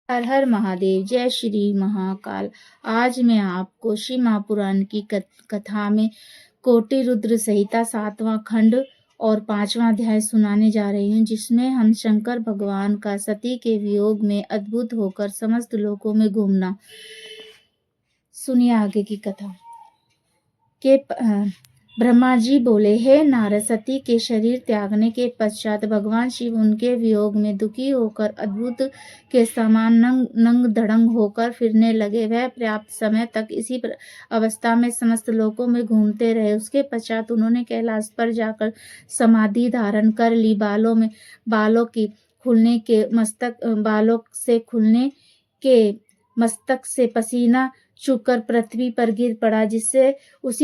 हर हर महादेव। जय श्री महाकाल। आज मैं आपको शिव महापुराण की कथा में कोटि रुद्र संहिता 7वां खंड और 5वां अध्याय सुनाने जा रही हूँ, जिसमें हम शंकर भगवान का सती के वियोग में अद्भुत होकर समस्त लोकों में घूमना। सुनिए आगे की कथा। ब्रह्मा जी बोले, हे नारद, सती के शरीर त्यागने के पश्चात भगवान शिव उनके वियोग में दुखी होकर अद्भुत के समान नंग धड़ंग होकर फिरने लगे। वह पर्याप्त समय तक इसी अवस्था में समस्त लोकों में घूमते रहे। उसके पश्चात उन्होंने कैलाश पर जाकर समाधि धारण कर ली। बालों से खुलने के मस्तक से पसीना चूकर पृथ्वी पर गिर पड़ा, जिससे उस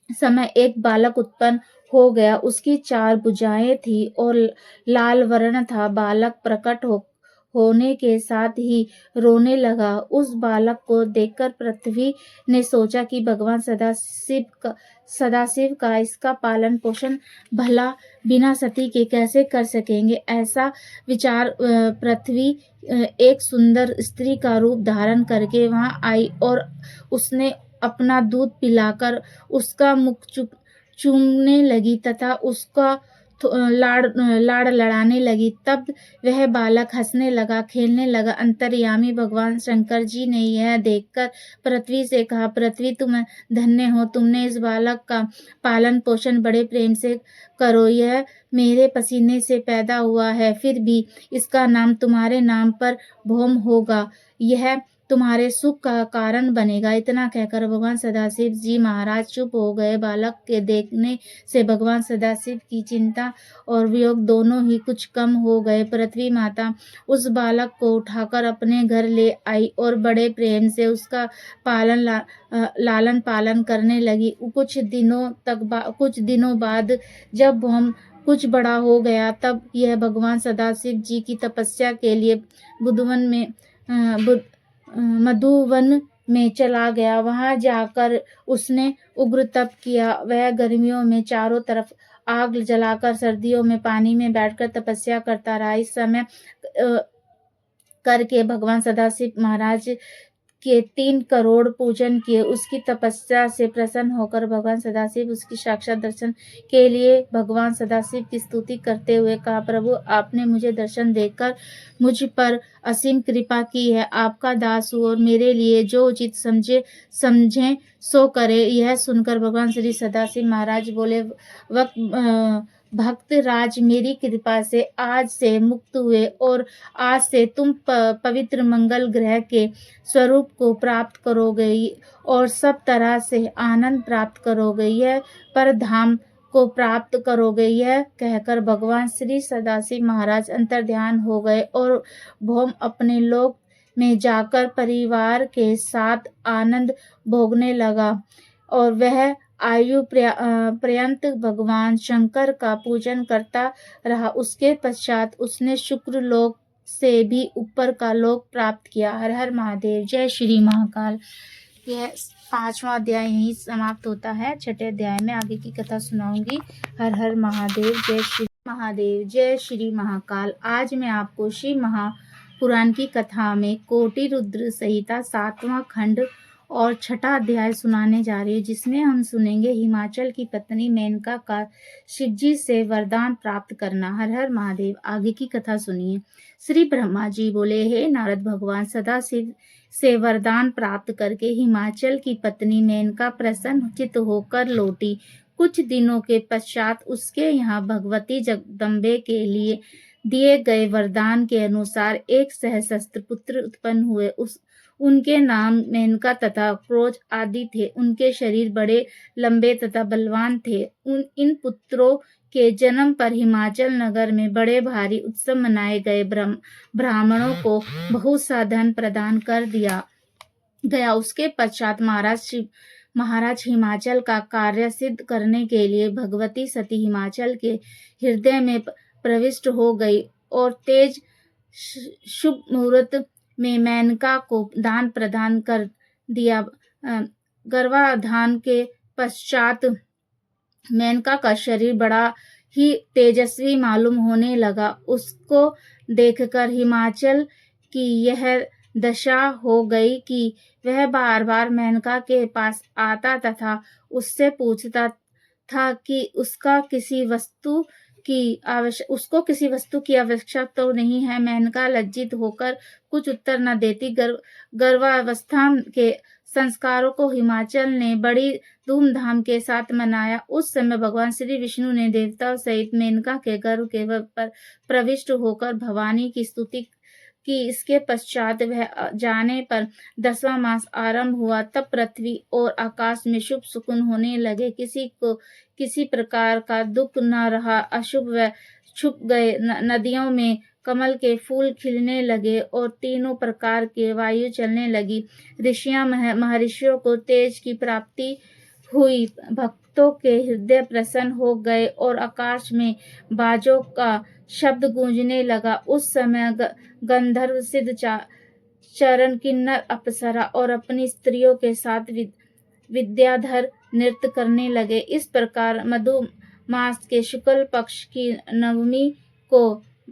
समय एक बालक उत्पन्न हो गया। उसकी 4 भुजाएं थी और लाल वर्ण था। बालक प्रकट होने के साथ ही रोने लगा। उस बालक को देखकर पृथ्वी ने सोचा कि भगवान सदाशिव का इसका पालन पोषण भला बिना सती के कैसे कर सकेंगे। ऐसा विचार पृथ्वी एक सुंदर स्त्री का रूप धारण करके वहां आई और उसने अपना दूध पिलाकर उसका मुख चूमने लगी तथा उसका लाड़ लड़ाने लगी। तब वह बालक हंसने लगा, खेलने लगा। अंतर्यामी भगवान शंकर जी ने यह देखकर पृथ्वी से कहा, पृथ्वी तुम धन्य हो, तुमने इस बालक का पालन पोषण बड़े प्रेम से करो। यह मेरे पसीने से पैदा हुआ है, फिर भी इसका नाम तुम्हारे नाम पर भौम होगा। यह तुम्हारे सुख का कारण बनेगा। इतना कहकर भगवान सदाशिव जी महाराज चुप हो गए। बालक के देखने से भगवान सदाशिव की चिंता और वियोग दोनों ही कुछ कम हो गए। पृथ्वी माता उस बालक को उठाकर अपने घर ले आई और बड़े प्रेम से उसका लालन पालन करने लगी। कुछ दिनों बाद जब भौम कुछ बड़ा हो गया, तब यह भगवान सदाशिव जी की तपस्या के लिए मधुवन में चला गया। वहां जाकर उसने उग्र तप किया। वह गर्मियों में चारों तरफ आग जलाकर, सर्दियों में पानी में बैठकर तपस्या करता रहा। इस समय करके भगवान सदाशिव महाराज के 3 करोड़ पूजन किए। उसकी तपस्या से प्रसन्न होकर भगवान सदाशिव उसकी साक्षात दर्शन के लिए भगवान सदाशिव की स्तुति करते हुए कहा, प्रभु, आपने मुझे दर्शन देकर मुझ पर असीम कृपा की है। आपका दास हूँ और मेरे लिए जो उचित समझे सो करे। यह सुनकर भगवान श्री सदाशिव महाराज बोले, भक्त राज, मेरी कृपा से आज से मुक्त हुए और आज से तुम पवित्र मंगल ग्रह के स्वरूप को प्राप्त करोगे और सब तरह से आनंद प्राप्त करोगे। यह परधाम को प्राप्त करोगे। यह कहकर भगवान श्री सदाशिव महाराज अंतर्ध्यान हो गए और भौम अपने लोक में जाकर परिवार के साथ आनंद भोगने लगा और वह आयु पर्यंत भगवान शंकर का पूजन करता रहा। उसके पश्चात उसने शुक्र लोक से भी ऊपर का लोक प्राप्त किया। हर हर महादेव। जय श्री महाकाल। यह 5वां अध्याय यहीं समाप्त होता है। 6ठे अध्याय में आगे की कथा सुनाऊंगी। हर हर महादेव। जय श्री महादेव। जय श्री महाकाल। आज मैं आपको शिव महापुराण की कथा में कोटि रुद्र संहिता 7वां खंड और 6ठा अध्याय सुनाने जा रही हूँ, जिसमें हम सुनेंगे हिमाचल की पत्नी मेनका का शिवजी से वरदान प्राप्त करना। हर हर महादेव। आगे की कथा सुनिए। श्री ब्रह्मा जी बोले, हे नारद, भगवान सदाशिव से वरदान प्राप्त करके हिमाचल की पत्नी मेनका प्रसन्नचित्त होकर लौटी। कुछ दिनों के पश्चात उसके यहाँ भगवती जगदम्बे के लिए दिए गए वरदान के अनुसार एक सहस्त्र पुत्र उत्पन्न हुए। उनके नाम मेनका तथा क्रोध आदि थे। उनके शरीर बड़े लंबे तथा बलवान थे। इन पुत्रों के जन्म पर हिमाचल नगर में बड़े भारी उत्सव मनाए गए। ब्राह्मणों को बहुत सा धन प्रदान कर दिया गया। उसके पश्चात महाराज हिमाचल का कार्य सिद्ध करने के लिए भगवती सती हिमाचल के हृदय में प्रविष्ट हो गई और तेज शुभ मुहूर्त में मेनका को दान प्रदान कर दिया। गर्भाधान के पश्चात मेनका का शरीर बड़ा ही तेजस्वी मालूम होने लगा। उसको देखकर हिमाचल की यह दशा हो गई कि वह बार-बार मेनका के पास आता तथा उससे पूछता था कि उसको किसी वस्तु की आवश्यकता तो नहीं है। मेनका लज्जित होकर कुछ उत्तर न देती। गर्भावस्था के संस्कारों को हिमाचल ने बड़ी धूमधाम के साथ मनाया। उस समय भगवान श्री विष्णु ने देवताओं सहित मेनका के गर्भ के पर प्रविष्ट होकर भवानी की स्तुति की। इसके पश्चात वह जाने पर 10वां मास आरंभ हुआ। तब पृथ्वी और आकाश में शुभ सुकून होने लगे। किसी को किसी प्रकार का दुख न रहा। अशुभ व छुप गए। नदियों में कमल के फूल खिलने लगे और तीनों प्रकार के वायु चलने लगी। ऋषियों महर्षियों को तेज की प्राप्ति हुई। भक्तों के हृदय प्रसन्न हो गए और आकाश में बाजों का शब्द गूंजने लगा। उस समय गंधर्व सिद्ध चरण किन्नर अप्सरा और अपनी स्त्रियों के साथ विद्याधर नृत्य करने लगे। इस प्रकार मधु मास के शुक्ल पक्ष की नवमी को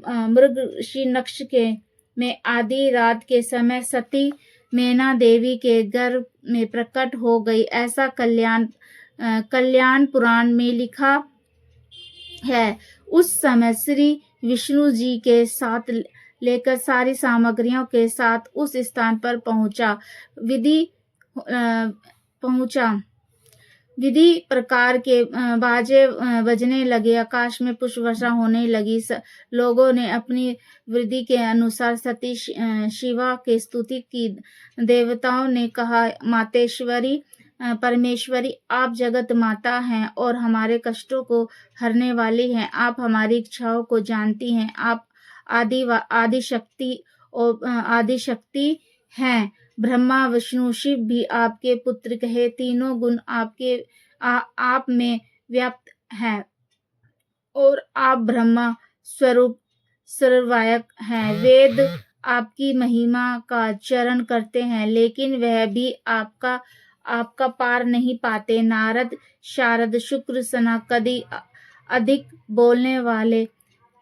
मृगशी नक्षत्र में आधी रात के समय सती मैना देवी के गर्भ में प्रकट हो गई। ऐसा कल्याण पुराण में लिखा है। उस समय श्री विष्णु जी के साथ लेकर सारी सामग्रियों के साथ उस स्थान पर विधि प्रकार के बाजे बजने लगे। आकाश में पुष्प वर्षा होने लगी। लोगों ने अपनी वृद्धि के अनुसार सती शिवा की स्तुति की। देवताओं ने कहा, मातेश्वरी परमेश्वरी, आप जगत माता हैं और हमारे कष्टों को हरने वाली हैं। आप हमारी इच्छाओं को जानती हैं। आप आदि शक्ति हैं। ब्रह्मा विष्णु शिव भी आपके पुत्र कहे। तीनों गुण आप में व्याप्त हैं और आप ब्रह्मा स्वरूप सर्वव्यापक हैं। वेद आपकी महिमा का चरण करते हैं, लेकिन वह भी आपका पार नहीं पाते। नारद, शारद, शुक्र, सनकादि अधिक बोलने वाले,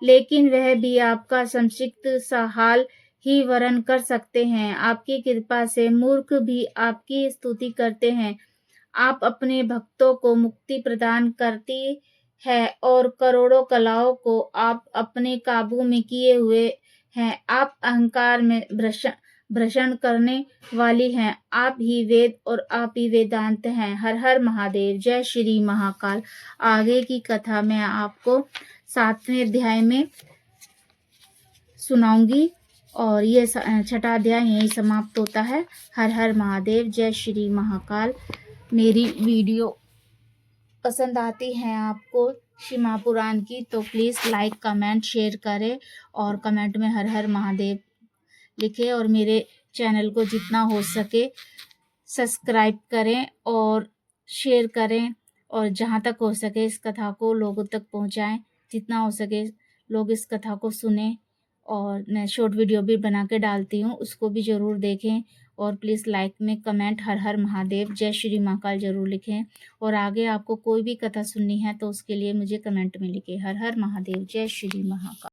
लेकिन वह भी आपका संक्षिप्त सा हाल ही वर्णन कर सकते हैं। आपकी कृपा से मूर्ख भी आपकी स्तुति करते हैं। आप अपने भक्तों को मुक्ति प्रदान करती है और करोड़ों कलाओं को आप अपने काबू में किए हुए हैं। आप अहंकार में भ्रषण करने वाली हैं। आप ही वेद और आप ही वेदांत हैं। हर हर महादेव। जय श्री महाकाल। आगे की कथा मैं आपको 7वें अध्याय में सुनाऊंगी और ये 6ठा अध्याय यहीं समाप्त होता है। हर हर महादेव। जय श्री महाकाल। मेरी वीडियो पसंद आती है आपको श्री महापुराण की तो प्लीज़ लाइक कमेंट शेयर करें और कमेंट में हर हर महादेव लिखें और मेरे चैनल को जितना हो सके सब्सक्राइब करें और शेयर करें और जहाँ तक हो सके इस कथा को लोगों तक पहुँचाएं। जितना हो सके लोग इस कथा को सुने और मैं शॉर्ट वीडियो भी बना के डालती हूँ, उसको भी ज़रूर देखें और प्लीज़ लाइक में कमेंट हर हर महादेव जय श्री महाकाल ज़रूर लिखें। और आगे आपको कोई भी कथा सुननी है तो उसके लिए मुझे कमेंट में लिखें। हर हर महादेव। जय श्री महाकाल।